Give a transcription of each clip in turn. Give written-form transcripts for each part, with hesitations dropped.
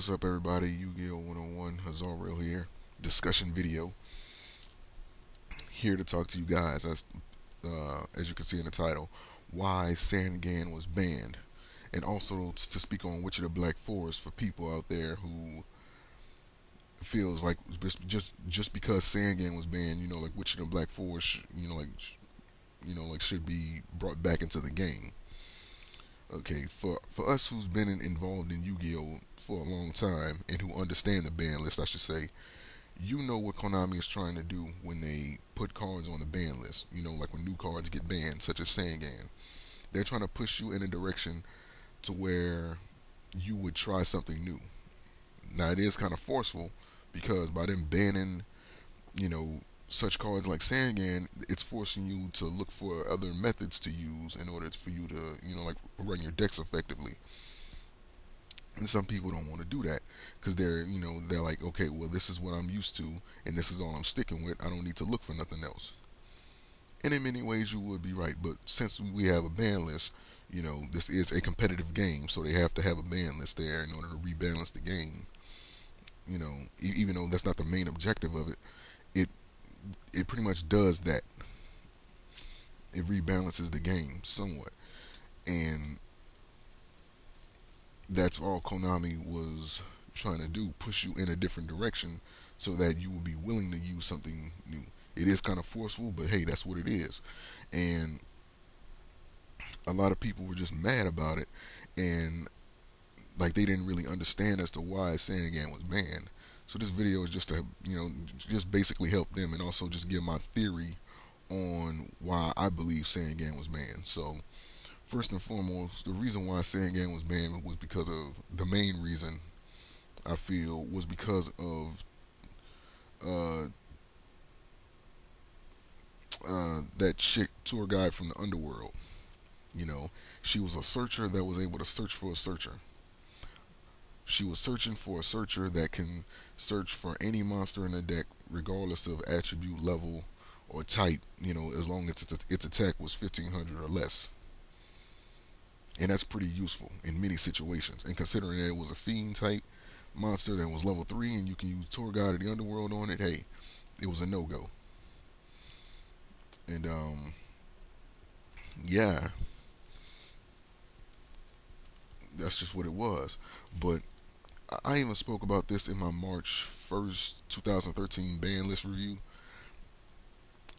what's up, everybody? YuGiOh 101 Hazar here. Discussion video here to talk to you guys. As you can see in the title, why Sangan was banned, and also to speak on which of the Black Foest for people out there who feels like just because Sangan was banned, like which of the Black Foest, like should be brought back into the game. Okay, for us who's been involved in Yu-Gi-Oh for a long time and who understand the ban list, I should say, you know what Konami is trying to do when they put cards on the ban list. Like when new cards get banned, such as Sangan, they're trying to push you in a direction to where you would try something new. Now it is kind of forceful because by them banning, you know, such cards like Sangan, it's forcing you to look for other methods to use in order for you to, like run your decks effectively. And some people don't want to do that because they're like, okay, well, this is what I'm used to, and this is all I'm sticking with. I don't need to look for nothing else. And in many ways, you would be right. But since we have a ban list, this is a competitive game, so they have to have a ban list there in order to rebalance the game. Even though that's not the main objective of it, it it pretty much does that. It rebalances the game somewhat, and that's all Konami was trying to do, push you in a different direction so that you will be willing to use something new. It is kind of forceful, but hey, that's what it is. And a lot of people were just mad about it, and like they didn't really understand as to why Sangan was banned. So this video is just to, just basically help them and also just give my theory on why I believe Sangan was banned. So first and foremost, the reason why Sangan was banned was because of the main reason I feel was because of uh, that chick tour guide from the underworld. She was a searcher that was able to search for a searcher. She was searching for a searcher that can search for any monster in the deck, regardless of attribute level or type. As long as its attack was 1500 or less. And that's pretty useful in many situations. And considering that it was a fiend type monster that was level 3 and you can use Tour Guide of the Underworld on it, hey, it was a no-go. And yeah, that's just what it was. But I even spoke about this in my March 1st, 2013 ban list review.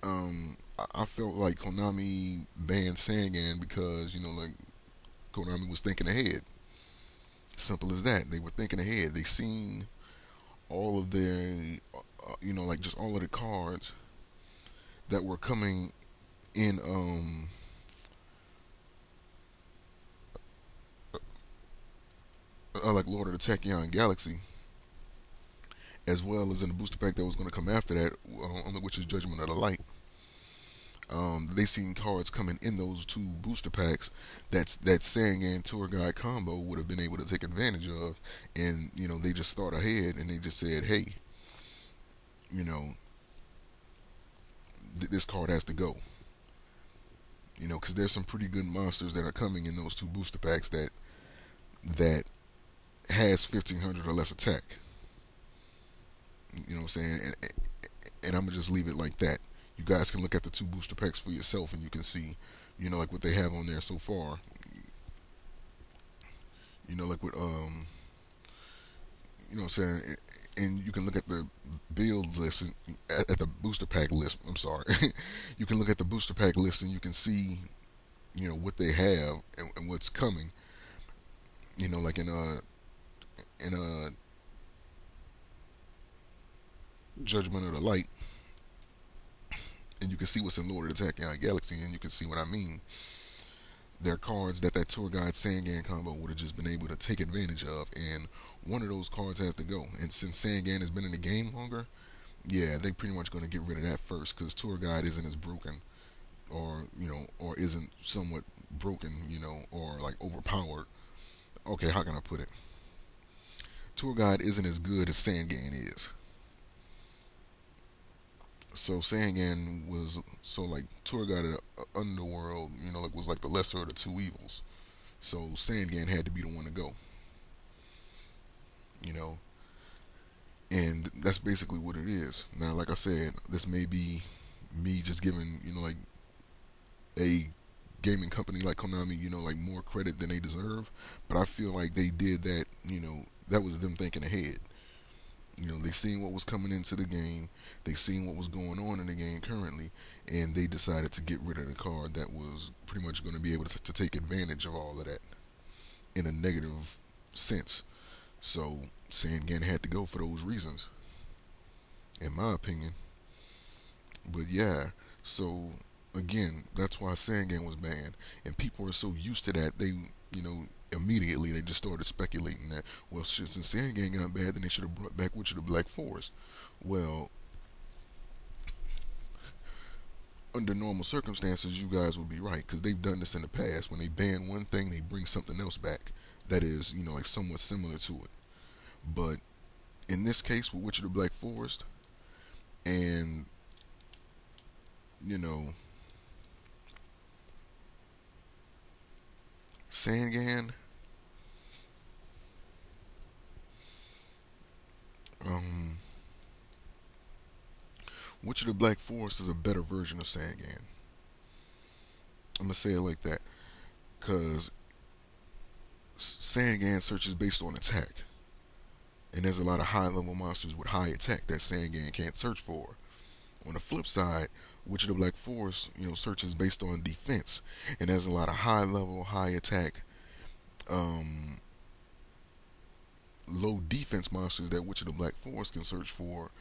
I felt like Konami banned Sangan because, like Konami was thinking ahead. Simple as that. They were thinking ahead. They seen all of their, like just all of the cards that were coming in, like Lord of the Tachyon Galaxy, as well as in the booster pack that was going to come after that, which is Judgment of the Light. They seen cards coming in those two booster packs that Sangan Tour Guide combo would have been able to take advantage of, and they just thought ahead and they just said, hey, this card has to go. Because there's some pretty good monsters that are coming in those two booster packs that has 1500 or less attack. You know what I'm saying? And I'm gonna just leave it like that. You guys can look at the two booster packs for yourself, and you can see, like what they have on there so far. Like with what I'm saying, and you can look at the build list at the booster pack list. I'm sorry, you can look at the booster pack list and you can see, what they have and what's coming. Like in Judgment of the Light, and you can see what's in Lord of the Tachyon Galaxy, and you can see what I mean. They're cards that Tour Guide Sangan combo would have just been able to take advantage of, and one of those cards has to go. And since Sangan has been in the game longer, yeah, they're pretty much going to get rid of that first, because Tour Guide isn't as broken, or isn't somewhat broken, or like overpowered. Okay, how can I put it? Tour Guide isn't as good as Sangan is. So Sangan was like Tour Guide of the Underworld, like was like the lesser of the two evils. So Sangan had to be the one to go. you know, and that's basically what it is. Now, like I said, this may be me just giving, like a gaming company like Konami, like more credit than they deserve, but I feel like they did that, that was them thinking ahead. They seen what was coming into the game, they seen what was going on in the game currently, and they decided to get rid of the card that was pretty much going to be able to take advantage of all of that in a negative sense. So Sangan had to go for those reasons, in my opinion. But yeah, so again, that's why Sangan was banned, and people are so used to that immediately they just started speculating that, well, shit, since Sangan got bad, then they should have brought back Witcher the Black Forest. Well, under normal circumstances, you guys would be right because they've done this in the past. When they ban one thing, they bring something else back that is, like somewhat similar to it. But in this case, with Witcher the Black Forest, and you know, Sangan, um, Witcher the Black Forest is a better version of Sangan. I'm gonna say it like that, cause Sangan searches based on attack, and there's a lot of high-level monsters with high attack that Sangan can't search for. On the flip side, Witcher the Black Forest, searches based on defense, and there's a lot of high-level, high-attack, um, low defense monsters that Witcher the Black Forest can search for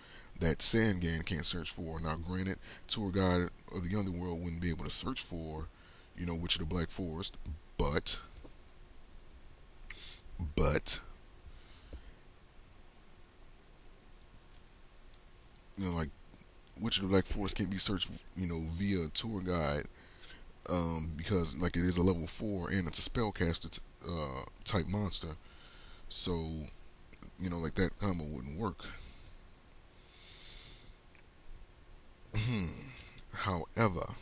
that Sangan can't search for. Now, granted, Tour Guide of the Underworld wouldn't be able to search for, Witcher the Black Forest, but, but, like Witcher the Black Forest can't be searched, via Tour Guide, because like it is a level 4 and it's a spellcaster type monster. So, like that combo wouldn't work. However,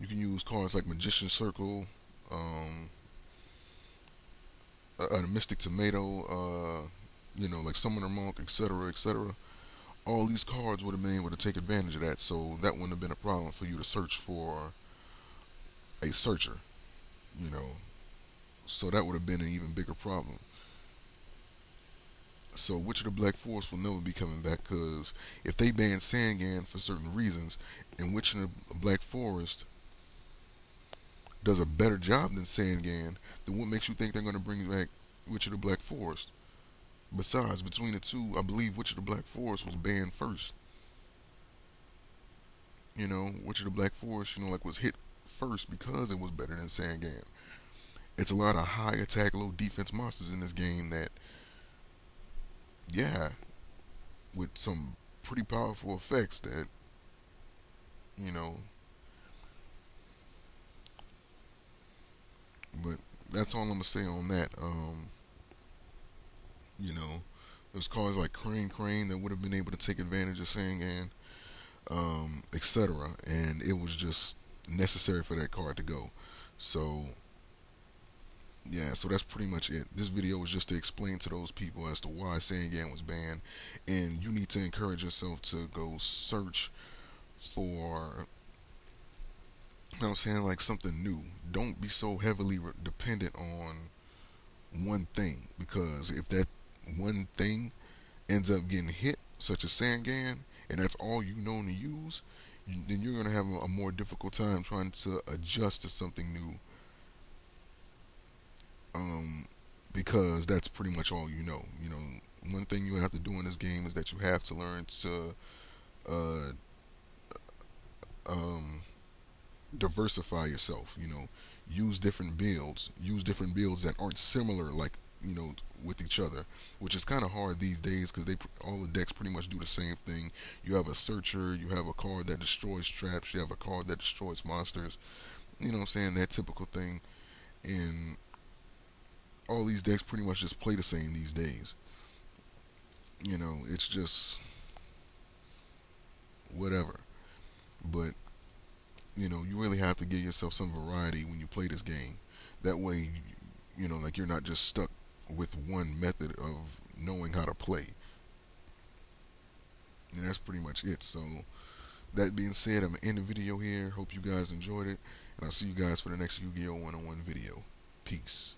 you can use cards like Magician Circle, um, a Mystic Tomato, like Summoner Monk, etc., etc. All these cards would have been able to take advantage of that, so that wouldn't have been a problem for you to search for a searcher, you know. So that would have been an even bigger problem. So Witcher the Black Forest will never be coming back because if they ban Sangan for certain reasons, and Witcher the Black Forest does a better job than Sangan, then what makes you think they're going to bring back Witcher the Black Forest? Besides, between the two, I believe Witcher the Black Forest was banned first. Witcher the Black Forest, like was hit first because it was better than Sangan. It's a lot of high attack, low defense monsters in this game that, yeah, with some pretty powerful effects that, you know, but that's all I'm gonna say on that. You know, there's cars like Crane that would have been able to take advantage of Sangan, etc. And it was just necessary for that card to go. So yeah, so that's pretty much it. This video was just to explain to those people as to why Sangan was banned, and you need to encourage yourself to go search for, I'm saying, like something new. Don't be so heavily dependent on one thing, because if that one thing ends up getting hit, such as Sangan, and that's all you know to use, then you're going to have a more difficult time trying to adjust to something new, um, because that's pretty much all you know. One thing you have to do in this game is that you have to learn to uh, um, diversify yourself. Use different builds that aren't similar, like with each other, which is kind of hard these days because they all the decks pretty much do the same thing. You have a searcher, you have a card that destroys traps, you have a card that destroys monsters. You know what I'm saying? That typical thing, and all these decks pretty much just play the same these days. It's just whatever. But you really have to give yourself some variety when you play this game. That way, you know, like you're not just stuck with one method of knowing how to play. And that's pretty much it. So that being said, I'm gonna end the video here. Hope you guys enjoyed it, and I'll see you guys for the next Yu-Gi-Oh! 101 video. Peace.